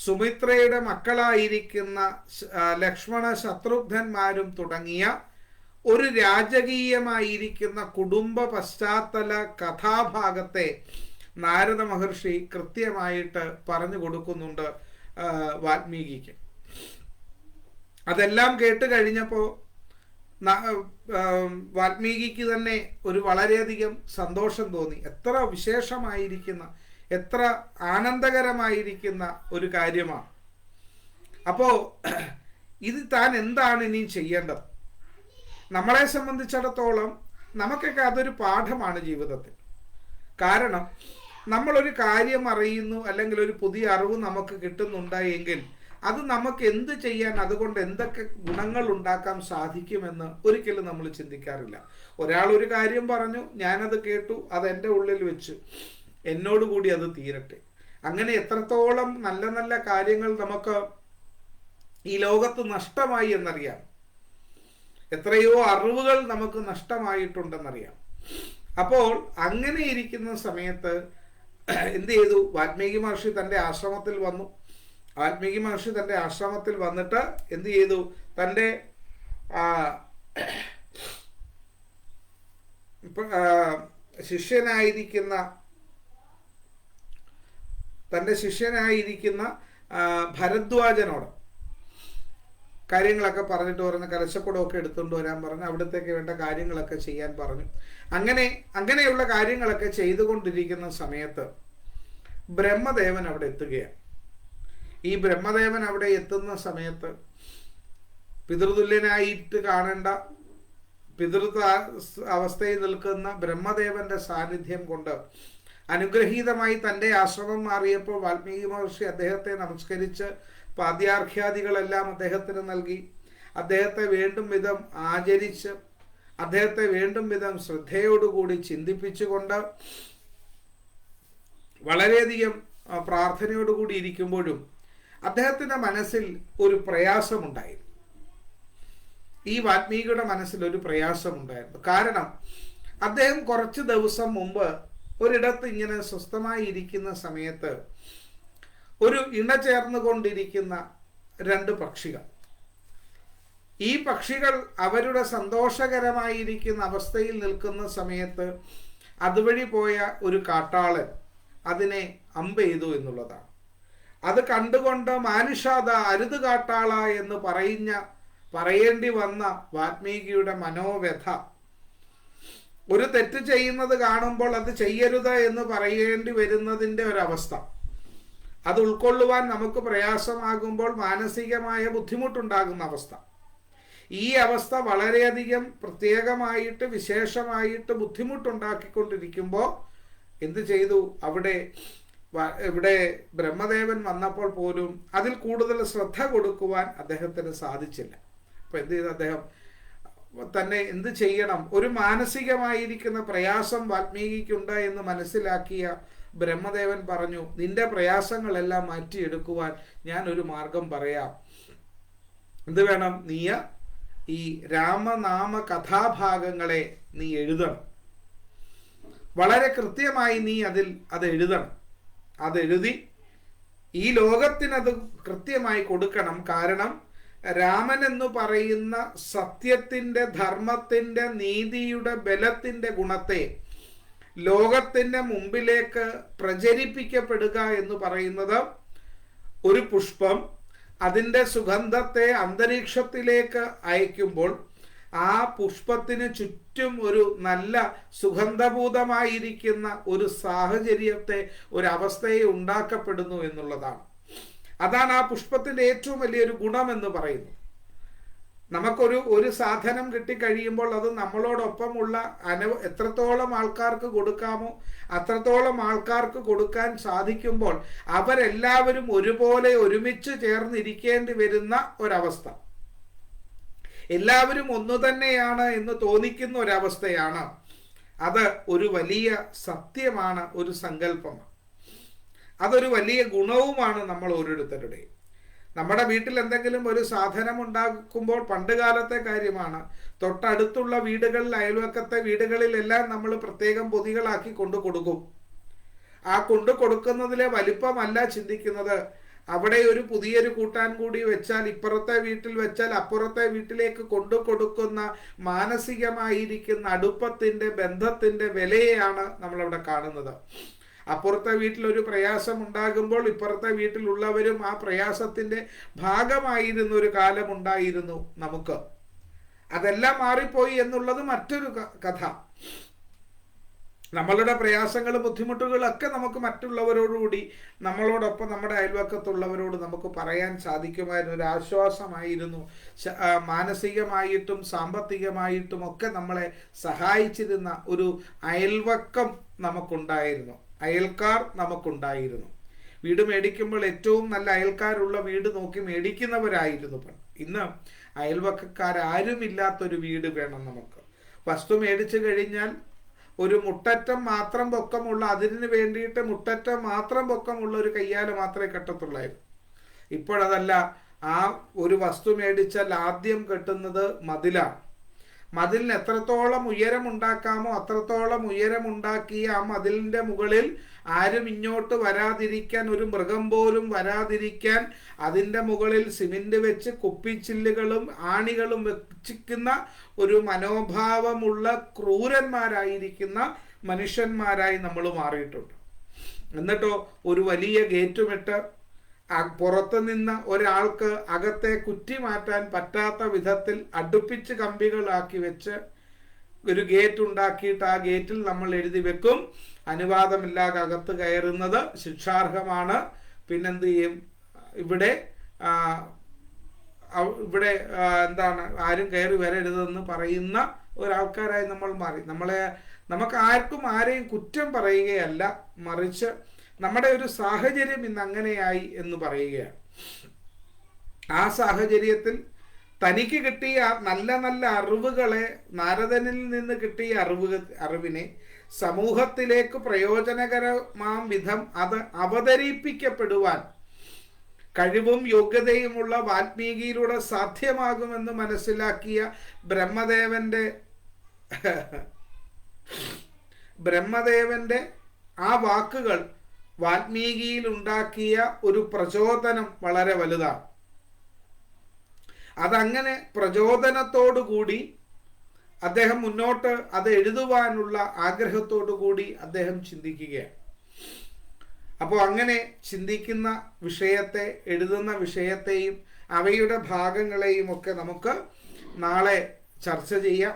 സുമിത്രയുടെ മക്കളായിരിക്കുന്ന ലക്ഷ്മണ ശത്രുഘ്നന്മാരും തുടങ്ങിയ ഒരു രാജകീയമായിരിക്കുന്ന കുടുംബ പശ്ചാത്തല കഥാഭാഗത്തെ നാരദ മഹർഷി കൃത്യമായിട്ട് പറഞ്ഞു കൊടുക്കുന്നുണ്ട് വാൽമീകിക്ക്. അതെല്ലാം കേട്ട് കഴിഞ്ഞപ്പോൾ വാൽമീകിക്ക് തന്നെ ഒരു വളരെയധികം സന്തോഷം തോന്നി. എത്ര വിശേഷമായിരിക്കുന്ന, എത്ര ആനന്ദകരമായിരിക്കുന്ന ഒരു കാര്യമാണ്. അപ്പോൾ ഇത് താൻ എന്താണ് ഇനി ചെയ്യേണ്ടത്? നമ്മളെ സംബന്ധിച്ചിടത്തോളം നമുക്കൊക്കെ അതൊരു പാഠമാണ് ജീവിതത്തിൽ. കാരണം നമ്മളൊരു കാര്യം അറിയുന്നു, അല്ലെങ്കിൽ ഒരു പുതിയ അറിവ് നമുക്ക് കിട്ടുന്നുണ്ടായെങ്കിൽ അത് നമുക്ക് എന്ത് ചെയ്യാൻ, അതുകൊണ്ട് എന്തൊക്കെ ഗുണങ്ങൾ ഉണ്ടാക്കാൻ സാധിക്കുമെന്ന് ഒരിക്കലും നമ്മൾ ചിന്തിക്കാറില്ല. ഒരാൾ ഒരു കാര്യം പറഞ്ഞു, ഞാനത് കേട്ടു, അത് എൻ്റെ ഉള്ളിൽ വെച്ചു, എന്നോടുകൂടി അത് തീരട്ടെ. അങ്ങനെ എത്രത്തോളം നല്ല നല്ല കാര്യങ്ങൾ നമുക്ക് ഈ ലോകത്ത് നഷ്ടമായി എന്നറിയാം. എത്രയോ അറിവുകൾ നമുക്ക് നഷ്ടമായിട്ടുണ്ടെന്നറിയാം. അപ്പോൾ അങ്ങനെ ഇരിക്കുന്ന സമയത്ത് എന്ത് ചെയ്തു? വാൽമീകി മഹർഷി തൻ്റെ ആശ്രമത്തിൽ വന്നു. വാൽമീകി മഹർഷി തൻ്റെ ആശ്രമത്തിൽ വന്നിട്ട് എന്ത് ചെയ്തു? തൻ്റെ ശിഷ്യനായിരിക്കുന്ന ഭരദ്വാജനോട് കാര്യങ്ങളൊക്കെ പറഞ്ഞിട്ട് പറഞ്ഞു. കലശക്കുടമൊക്കെ എടുത്തുകൊണ്ട് വരാൻ പറഞ്ഞു. അവിടത്തേക്ക് വേണ്ട കാര്യങ്ങളൊക്കെ ചെയ്യാൻ പറഞ്ഞു. അങ്ങനെയുള്ള കാര്യങ്ങളൊക്കെ ചെയ്തുകൊണ്ടിരിക്കുന്ന സമയത്ത് ബ്രഹ്മദേവൻ അവിടെ എത്തുകയാണ്. ഈ ബ്രഹ്മദേവൻ അവിടെ എത്തുന്ന സമയത്ത് പിതൃതുല്യനായിട്ട് കാണേണ്ട പിതൃത്വ അവസ്ഥയിൽ നിൽക്കുന്ന ബ്രഹ്മദേവന്റെ സാന്നിധ്യം കൊണ്ട് അനുഗ്രഹീതമായി തൻ്റെ ആശ്രമം മാറിയപ്പോൾ വാൽമീകി മഹർഷി അദ്ദേഹത്തെ നമസ്കരിച്ച് പാദ്യാർഘ്യാദികളെല്ലാം അദ്ദേഹത്തിന് നൽകി. അദ്ദേഹത്തെ വേണ്ടും വിധം ആചരിച്ച് അദ്ദേഹത്തെ വേണ്ടും വിധം ശ്രദ്ധയോടുകൂടി ചിന്തിപ്പിച്ചുകൊണ്ട് വളരെയധികം പ്രാർത്ഥനയോടുകൂടി ഇരിക്കുമ്പോഴും അദ്ദേഹത്തിൻ്റെ മനസ്സിൽ ഒരു പ്രയാസമുണ്ടായിരുന്നു. ഈ വാൽമീകിയുടെ മനസ്സിൽ ഒരു പ്രയാസമുണ്ടായിരുന്നു. കാരണം അദ്ദേഹം കുറച്ച് ദിവസം മുമ്പ് ഒരിടത്ത് ഇങ്ങനെ സ്വസ്ഥമായി ഇരിക്കുന്ന സമയത്ത് ഒരു ഇണ ചേർന്നുകൊണ്ടിരിക്കുന്ന 2 പക്ഷികൾ, ഈ പക്ഷികൾ അവരുടെ സന്തോഷകരമായിരിക്കുന്ന അവസ്ഥയിൽ നിൽക്കുന്ന സമയത്ത് അതുവഴി പോയ ഒരു കാട്ടാളൻ അതിനെ അമ്പെയ്തു എന്നുള്ളതാണ്. അത് കണ്ടുകൊണ്ട് മാനുഷാദ അരുത് കാട്ടാള എന്ന് പറയേണ്ടി വന്ന വാൽമീകിയുടെ മനോവ്യഥ, ഒരു തെറ്റ് ചെയ്യുന്നത് കാണുമ്പോൾ അത് ചെയ്യരുത് എന്ന് പറയേണ്ടി വരുന്നതിൻ്റെ ഒരവസ്ഥ, അത് ഉൾക്കൊള്ളുവാൻ നമുക്ക് പ്രയാസമാകുമ്പോൾ മാനസികമായ ബുദ്ധിമുട്ടുണ്ടാകുന്ന അവസ്ഥ, ഈ അവസ്ഥ വളരെയധികം പ്രത്യേകമായിട്ട് വിശേഷമായിട്ട് ബുദ്ധിമുട്ടുണ്ടാക്കിക്കൊണ്ടിരിക്കുമ്പോൾ എന്ത് ചെയ്തു? ഇവിടെ ബ്രഹ്മദേവൻ വന്നപ്പോൾ പോലും അതിൽ കൂടുതൽ ശ്രദ്ധ കൊടുക്കുവാൻ അദ്ദേഹത്തിന് സാധിച്ചില്ല. അപ്പോൾ എന്ത് ചെയ്തു? അദ്ദേഹം തന്നെ എന്ത് ചെയ്യണം, ഒരു മാനസികമായിരിക്കുന്ന പ്രയാസം വാൽമീകിക്കുണ്ട് എന്ന് മനസ്സിലാക്കിയ ബ്രഹ്മദേവൻ പറഞ്ഞു, നിന്റെ പ്രയാസങ്ങളെല്ലാം മാറ്റിയെടുക്കുവാൻ ഞാൻ ഒരു മാർഗം പറയാം. എന്ത് വേണം? നീ ഈ രാമനാമ കഥാഭാഗങ്ങളെ നീ എഴുതണം. വളരെ കൃത്യമായി നീ അത് എഴുതണം. അതെഴുതി ഈ ലോകത്തിനത് കൃത്യമായി കൊടുക്കണം. കാരണം രാമൻ എന്ന് പറയുന്ന സത്യത്തിൻ്റെ, ധർമ്മത്തിൻ്റെ, നീതിയുടെ, ബലത്തിൻ്റെ ഗുണത്തെ ലോകത്തിൻ്റെ മുമ്പിലേക്ക് പ്രചരിപ്പിക്കപ്പെടുക എന്ന് പറയുന്നത് ഒരു പുഷ്പം അതിൻ്റെ സുഗന്ധത്തെ അന്തരീക്ഷത്തിലേക്ക് അയക്കുമ്പോൾ ആ പുഷ്പത്തിന് ചുറ്റും ഒരു നല്ല സുഗന്ധഭൂതമായിരിക്കുന്ന ഒരു സാഹചര്യത്തെ, ഒരവസ്ഥയെ ഉണ്ടാക്കപ്പെടുന്നു എന്നുള്ളതാണ്. അതാണ് ആ പുഷ്പത്തിൻ്റെ ഏറ്റവും വലിയൊരു ഗുണം എന്ന് പറയുന്നത്. നമുക്കൊരു സാധനം കിട്ടിക്കഴിയുമ്പോൾ അത് നമ്മളോടൊപ്പമുള്ള എത്രത്തോളം ആൾക്കാർക്ക് കൊടുക്കാമോ അത്രത്തോളം ആൾക്കാർക്ക് കൊടുക്കാൻ സാധിക്കുമ്പോൾ അവരെല്ലാവരും ഒരുപോലെ ഒരുമിച്ച് ചേർന്നിരിക്കേണ്ടി വരുന്ന ഒരവസ്ഥ, എല്ലാവരും ഒന്നു തന്നെയാണ് എന്ന് തോന്നിക്കുന്ന ഒരവസ്ഥയാണ്. അത് ഒരു വലിയ സത്യമാണ്, ഒരു സങ്കല്പമാണ്, അതൊരു വലിയ ഗുണവുമാണ് നമ്മൾ ഓരോരുത്തരുടെയും. നമ്മുടെ വീട്ടിൽ എന്തെങ്കിലും ഒരു സാധനം ഉണ്ടാക്കുമ്പോൾ പണ്ട് കാലത്തെ കാര്യമാണ്, തൊട്ടടുത്തുള്ള വീടുകളിൽ, അയൽവക്കത്തെ വീടുകളിലെല്ലാം നമ്മൾ പ്രത്യേകം പൊതികളാക്കി കൊണ്ടു കൊടുക്കും. ആ കൊണ്ടു കൊടുക്കുന്നതിലെ വലിപ്പമല്ല ചിന്തിക്കുന്നത്, അവിടെ ഒരു പുതിയൊരു കൂട്ടാൻ കൂടി വെച്ചാൽ, ഇപ്പുറത്തെ വീട്ടിൽ വെച്ചാൽ അപ്പുറത്തെ വീട്ടിലേക്ക് കൊണ്ടു കൊടുക്കുന്ന മാനസികമായിരിക്കുന്ന അടുപ്പത്തിൻ്റെ, ബന്ധത്തിൻ്റെ വിലയെയാണ് നമ്മളവിടെ കാണുന്നത്. അപ്പുറത്തെ വീട്ടിലൊരു പ്രയാസം ഉണ്ടാകുമ്പോൾ ഇപ്പുറത്തെ വീട്ടിലുള്ളവരും ആ പ്രയാസത്തിൻ്റെ ഭാഗമായിരുന്ന ഒരു കാലമുണ്ടായിരുന്നു നമുക്ക്. അതെല്ലാം മാറിപ്പോയി എന്നുള്ളത് മറ്റൊരു കഥ. നമ്മളുടെ പ്രയാസങ്ങളും ബുദ്ധിമുട്ടുകളൊക്കെ നമുക്ക് മറ്റുള്ളവരോടുകൂടി, നമ്മളോടൊപ്പം നമ്മുടെ അയൽവക്കത്തുള്ളവരോട് നമുക്ക് പറയാൻ സാധിക്കുമായിരുന്നു. ഒരു ആശ്വാസമായിരുന്നു. മാനസികമായിട്ടും സാമ്പത്തികമായിട്ടും ഒക്കെ നമ്മളെ സഹായിച്ചിരുന്ന ഒരു അയൽവക്കം നമുക്കുണ്ടായിരുന്നു, അയൽക്കാർ നമുക്കുണ്ടായിരുന്നു. വീട് മേടിക്കുമ്പോൾ ഏറ്റവും നല്ല അയൽക്കാരുള്ള വീട് നോക്കി മേടിക്കുന്നവരായിരുന്നു. ഇന്ന് അയൽവക്കക്കാരുമില്ലാത്തൊരു വീട് വേണം നമുക്ക്. വസ്തു മേടിച്ചു കഴിഞ്ഞാൽ ഒരു മുട്ടറ്റം മാത്രം പൊക്കമുള്ള, അതിന് വേണ്ടിയിട്ട് മുട്ടറ്റം മാത്രം പൊക്കമുള്ള ഒരു കയ്യാല മാത്രമേ കെട്ടത്തുള്ളായിരുന്നു. ഇപ്പോഴതല്ല. ആ ഒരു വസ്തു മേടിച്ചാൽ ആദ്യം കെട്ടുന്നത് മതിലാണ്. മതിലിന് എത്രത്തോളം ഉയരമുണ്ടാക്കാമോ അത്രത്തോളം ഉയരമുണ്ടാക്കി ആ മതിലിൻ്റെ മുകളിൽ ആരും ഇങ്ങോട്ട് വരാതിരിക്കാൻ, ഒരു മൃഗം പോലും വരാതിരിക്കാൻ അതിൻ്റെ മുകളിൽ സിമെന്റ് വെച്ച് കുപ്പിച്ചില്ലുകളും ആണികളും വെച്ചിരിക്കുന്ന ഒരു മനോഭാവമുള്ള ക്രൂരന്മാരായിരിക്കുന്ന മനുഷ്യന്മാരായി നമ്മൾ മാറിയിട്ടുണ്ട്. എന്നിട്ടോ ഒരു വലിയ ഗേറ്റുമിട്ട് പുറത്തു നിന്ന് ഒരാൾക്ക് അകത്തെ കുറ്റി മാറ്റാൻ പറ്റാത്ത വിധത്തിൽ അടുപ്പിച്ച് കമ്പികളാക്കി വെച്ച് ഒരു ഗേറ്റ് ഉണ്ടാക്കിയിട്ട് ആ ഗേറ്റിൽ നമ്മൾ എഴുതി വെക്കും, അനുവാദമില്ലാതെ അകത്ത് കയറുന്നത് ശിക്ഷാർഹമാണ്. പിന്നെന്ത് ചെയ്യും? ഇവിടെ എന്താണ്, ആരും കയറി വരരുതെന്ന് പറയുന്ന ഒരാൾക്കാരായി നമ്മൾ മാറി. നമുക്ക് ആർക്കും ആരെയും കുറ്റം പറയുകയല്ല, മറിച്ച് നമ്മുടെ ഒരു സാഹചര്യം ഇന്ന് അങ്ങനെയായി എന്ന് പറയുകയാണ്. ആ സാഹചര്യത്തിൽ തനിക്ക് കിട്ടിയ നല്ല നല്ല അറിവുകളെ, നാരദനിൽ നിന്ന് കിട്ടിയ അറിവിനെ സമൂഹത്തിലേക്ക് പ്രയോജനകരമാം വിധം അത് അവതരിപ്പിക്കപ്പെടുവാൻ കഴിവും യോഗ്യതയുമുള്ള വാൽമീകിയിലൂടെ സാധ്യമാകുമെന്ന് മനസ്സിലാക്കിയ ബ്രഹ്മദേവന്റെ ആ വാക്കുകൾ വാൽമീകിയിൽ ഉണ്ടാക്കിയ ഒരു പ്രചോദനം വളരെ വലുതാണ്. അതങ്ങനെ പ്രചോദനത്തോടുകൂടി അദ്ദേഹം മുന്നോട്ട് അത് എഴുതുവാനുള്ള ആഗ്രഹത്തോടു കൂടി അദ്ദേഹം ചിന്തിക്കുകയാണ്. അപ്പോൾ അങ്ങനെ ചിന്തിക്കുന്ന വിഷയത്തെ, എഴുതുന്ന വിഷയത്തെയും അവയുടെ ഭാഗങ്ങളെയും ഒക്കെ നമുക്ക് നാളെ ചർച്ച ചെയ്യാം.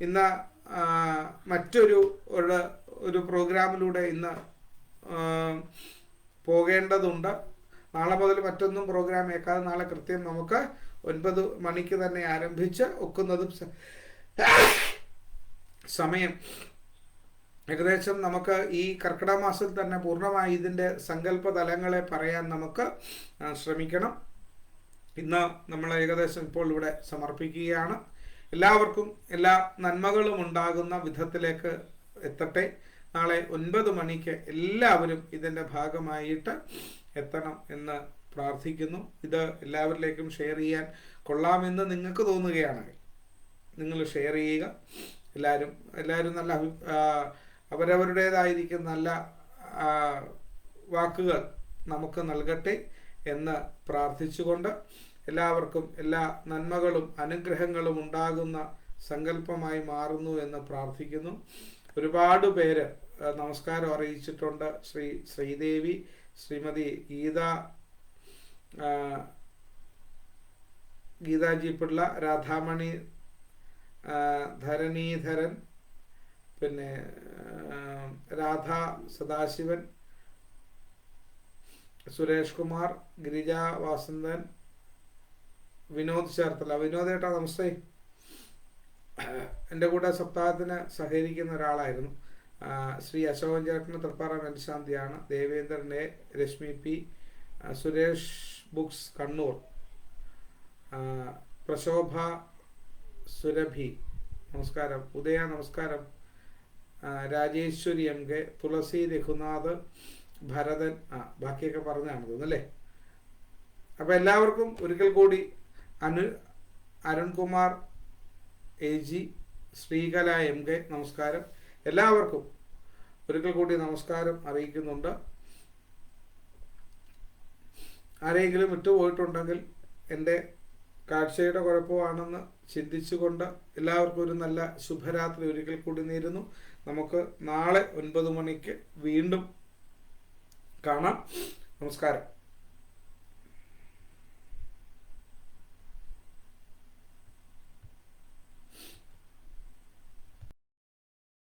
ഇന്ന് മറ്റൊരു പ്രോഗ്രാമിലൂടെ ഇന്ന് പോകേണ്ടതുണ്ട്. നാളെ മുതൽ മറ്റൊന്നും പ്രോഗ്രാം ഏക്കാതെ നാളെ കൃത്യം നമുക്ക് 9 മണിക്ക് തന്നെ ആരംഭിച്ച് ഒക്കുന്നതും സമയം ഏകദേശം നമുക്ക് ഈ കർക്കിടക മാസത്തിൽ തന്നെ പൂർണ്ണമായി ഇതിൻ്റെ സങ്കല്പ തലങ്ങളെ പറയാൻ നമുക്ക് ശ്രമിക്കണം. ഇന്ന് നമ്മൾ ഏകദേശം ഇപ്പോൾ ഇവിടെ സമർപ്പിക്കുകയാണ്. എല്ലാവർക്കും എല്ലാ നന്മകളും ഉണ്ടാകുന്ന വിധത്തിലേക്ക് എത്തട്ടെ. നാളെ 9 മണിക്ക് എല്ലാവരും ഇതിൻ്റെ ഭാഗമായിട്ട് എത്തണം എന്ന് പ്രാർത്ഥിക്കുന്നു. ഇത് എല്ലാവരിലേക്കും ഷെയർ ചെയ്യാൻ കൊള്ളാമെന്ന് നിങ്ങൾക്ക് തോന്നുകയാണെങ്കിൽ നിങ്ങൾ ഷെയർ ചെയ്യുക. എല്ലാവരും നല്ല അവരവരുടേതായിരിക്കും നല്ല വാക്കുകൾ നമുക്ക് നൽകട്ടെ എന്ന് പ്രാർത്ഥിച്ചുകൊണ്ട് എല്ലാവർക്കും എല്ലാ നന്മകളും അനുഗ്രഹങ്ങളും ഉണ്ടാകുന്ന സങ്കല്പമായി മാറുന്നു എന്ന് പ്രാർത്ഥിക്കുന്നു. ഒരുപാട് പേര് നമസ്കാരം അറിയിച്ചിട്ടുണ്ട്. ശ്രീദേവി, ശ്രീമതി ഗീതാജി പിള്ള, രാധാമണി, ധരണീധരൻ, പിന്നെ രാധ സദാശിവൻ, സുരേഷ് കുമാർ, ഗിരിജ വാസന്തൻ, വിനോദ് ചേർത്തല. വിനോദേട്ടാ നമസ്തേ. എൻ്റെ കൂടെ സപ്താഹത്തിന് സഹകരിക്കുന്ന ഒരാളായിരുന്നു. ശ്രീ അശോകൻ ചേട്ടന് തൃപ്പാറ മേൽശാന്തിയാണ്. ദേവേന്ദ്രനെ, രശ്മി പി, സുരേഷ് ബുക്സ് കണ്ണൂർ, പ്രശോഭ സുരഭി നമസ്കാരം, ഉദയ നമസ്കാരം, രാജേശ്വരി MK, തുളസി രഘുനാഥ്, ഭരതൻ, ബാക്കിയൊക്കെ പറഞ്ഞാണ് തോന്നുന്നല്ലേ. അപ്പം എല്ലാവർക്കും ഒരിക്കൽ കൂടി അരുൺകുമാർ AG, ശ്രീകല MK നമസ്കാരം. എല്ലാവർക്കും ഒരിക്കൽ കൂടി നമസ്കാരം അറിയിക്കുന്നുണ്ട്. ആരെങ്കിലും വിട്ടുപോയിട്ടുണ്ടെങ്കിൽ എൻ്റെ കാഴ്ചയുടെ കുഴപ്പമാണെന്ന് ചിന്തിച്ചുകൊണ്ട് എല്ലാവർക്കും ഒരു നല്ല ശുഭരാത്രി ഒരിക്കൽ കൂടി നേരുന്നു. നമുക്ക് നാളെ 9 മണിക്ക് വീണ്ടും കാണാം. നമസ്കാരം.